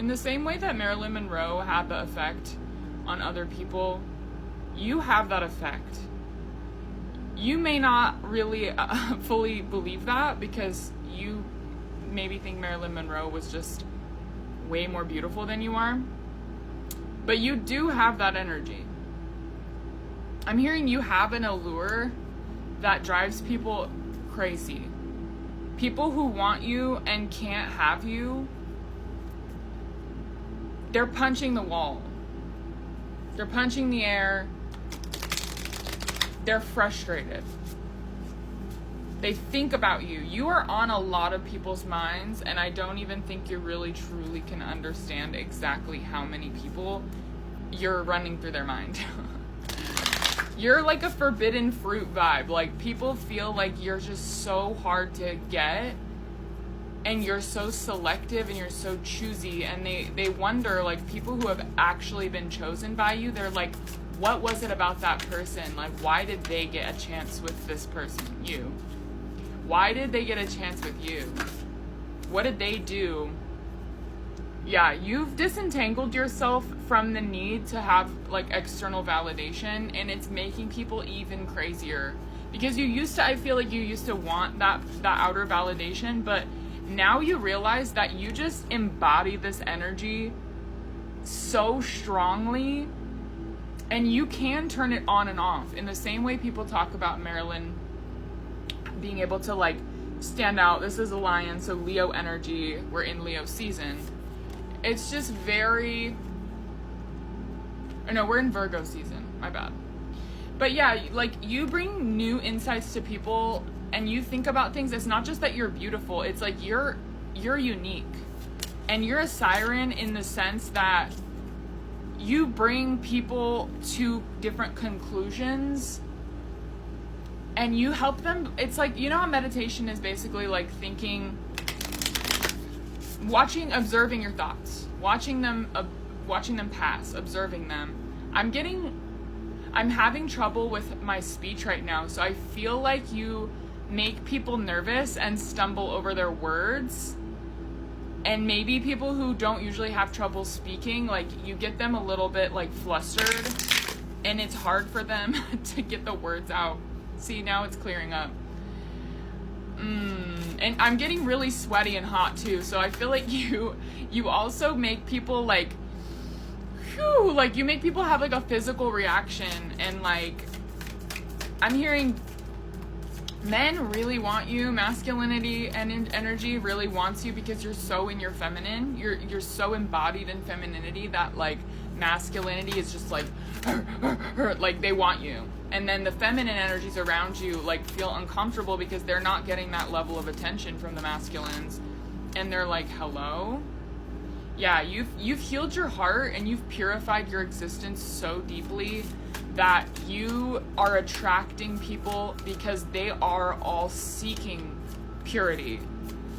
In the same way that Marilyn Monroe had the effect on other people, you have that effect. You may not really fully believe that because you maybe think Marilyn Monroe was just way more beautiful than you are. But you do have that energy. I'm hearing you have an allure that drives people crazy. People who want you and can't have you, they're punching the wall. They're punching the air. They're frustrated. They think about you. You are on a lot of people's minds, and I don't even think you really truly can understand exactly how many people you're running through their mind. You're like a forbidden fruit vibe. Like, people feel like you're just so hard to get, and you're so selective and you're so choosy, and they wonder, like, people who have actually been chosen by you, they're like, what was it about that person? Like, why did they get a chance with this person, you? Why did they get a chance with you? What did they do? Yeah, you've disentangled yourself from the need to have, like, external validation, and it's making people even crazier. Because I feel like you used to want that outer validation, but now you realize that you just embody this energy so strongly, and you can turn it on and off. In the same way people talk about Marilyn being able to, like, stand out. This is a lion, so Leo energy. We're in Leo season. It's just very... No, we're in Virgo season. My bad. But yeah, like, you bring new insights to people, and you think about things. It's not just that you're beautiful. It's like you're unique. And you're a siren in the sense that you bring people to different conclusions, and you help them. It's like, you know how meditation is basically like thinking, observing your thoughts, watching them pass, observing them. I'm having trouble with my speech right now, so I feel like you make people nervous and stumble over their words. And maybe people who don't usually have trouble speaking, like, you get them a little bit, like, flustered, and it's hard for them to get the words out. See, now it's clearing up. And I'm getting really sweaty and hot too, so I feel like you also make people, like, whew, like, you make people have, like, a physical reaction. And, like, I'm hearing men really want you. Masculinity and energy really wants you because you're so in your feminine. You're so embodied in femininity that, like, masculinity is just like, like, they want you. And then the feminine energies around you, like, feel uncomfortable because they're not getting that level of attention from the masculines. And they're like, hello? Yeah, you've healed your heart and you've purified your existence so deeply that you are attracting people because they are all seeking purity.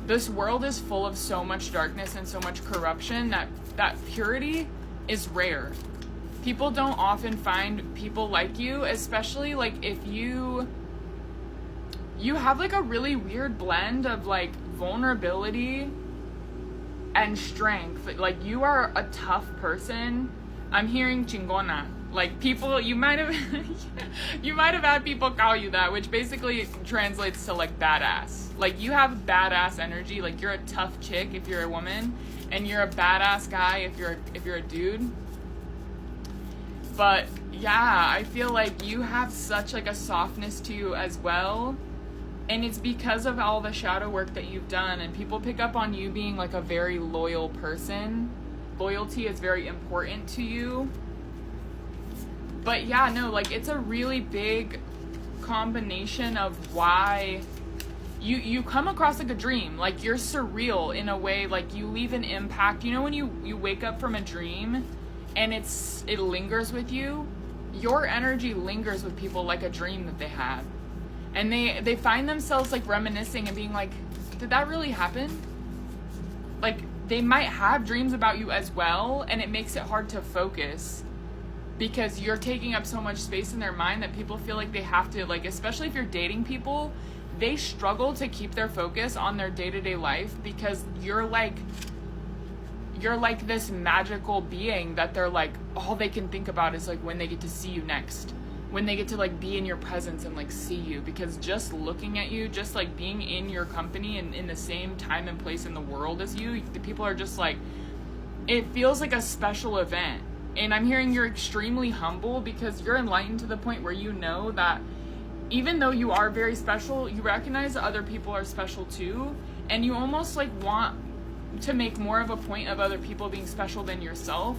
This world is full of so much darkness and so much corruption that purity is rare. People don't often find people like you, especially, like, if you have, like, a really weird blend of, like, vulnerability and strength. Like, you are a tough person. I'm hearing chingona. Like, people, you might have had people call you that, which basically translates to, like, badass. Like, you have badass energy. Like, you're a tough chick if you're a woman, and you're a badass guy if you're a dude. But yeah, I feel like you have such, like, a softness to you as well. And it's because of all the shadow work that you've done, and people pick up on you being, like, a very loyal person. Loyalty is very important to you. But yeah, no, like, it's a really big combination of why you come across like a dream. Like, you're surreal in a way. Like, you leave an impact. You know when you wake up from a dream and it lingers with you? Your energy lingers with people like a dream that they had. And they find themselves, like, reminiscing and being like, did that really happen? Like, they might have dreams about you as well, and it makes it hard to focus because you're taking up so much space in their mind that people feel like they have to, like, especially if you're dating people, they struggle to keep their focus on their day-to-day life because you're you're like this magical being that they're like, all they can think about is like when they get to see you next, when they get to like be in your presence and like see you, because just looking at you, just like being in your company and in the same time and place in the world as you, the people are just like, it feels like a special event. And I'm hearing you're extremely humble because you're enlightened to the point where you know that even though you are very special, you recognize that other people are special too, and you almost like want to make more of a point of other people being special than yourself.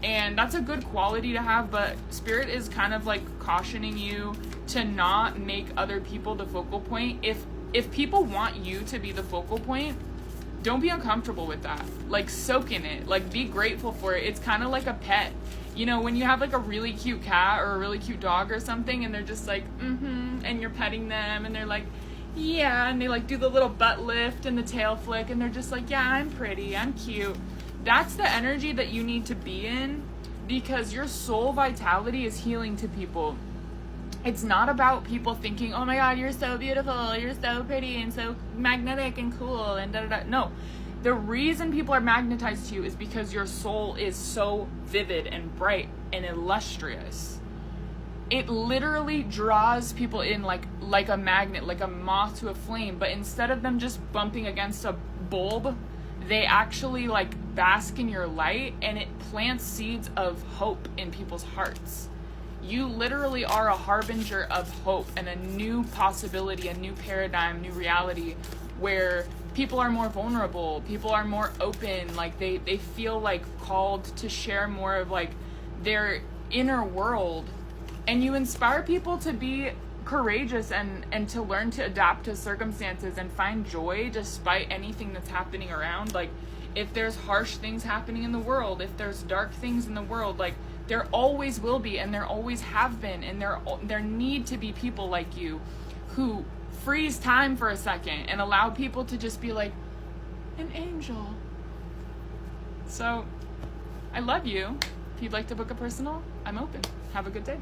And that's a good quality to have, but Spirit is kind of like cautioning you to not make other people the focal point. If people want you to be the focal point, don't be uncomfortable with that. Like, soak in it. Like, be grateful for it. It's kind of like a pet. You know, when you have like a really cute cat or a really cute dog or something, and they're just like, and you're petting them, and they're like, yeah, and they like do the little butt lift and the tail flick, and they're just like, yeah, I'm pretty, I'm cute. That's the energy that you need to be in, because your soul vitality is healing to people. It's not about people thinking, oh my God, you're so beautiful, you're so pretty and so magnetic and cool and da da da. No, the reason people are magnetized to you is because your soul is so vivid and bright and illustrious. It literally draws people in like a magnet, like a moth to a flame. But instead of them just bumping against a bulb, they actually like bask in your light, and it plants seeds of hope in people's hearts. You literally are a harbinger of hope and a new possibility, a new paradigm, new reality, where people are more vulnerable, people are more open, like they feel like called to share more of like their inner world. And you inspire people to be courageous and to learn to adapt to circumstances and find joy despite anything that's happening around. Like, if there's harsh things happening in the world, if there's dark things in the world, like, there always will be, and there always have been, and there need to be people like you who freeze time for a second and allow people to just be like, an angel. So, I love you. If you'd like to book a personal, I'm open. Have a good day.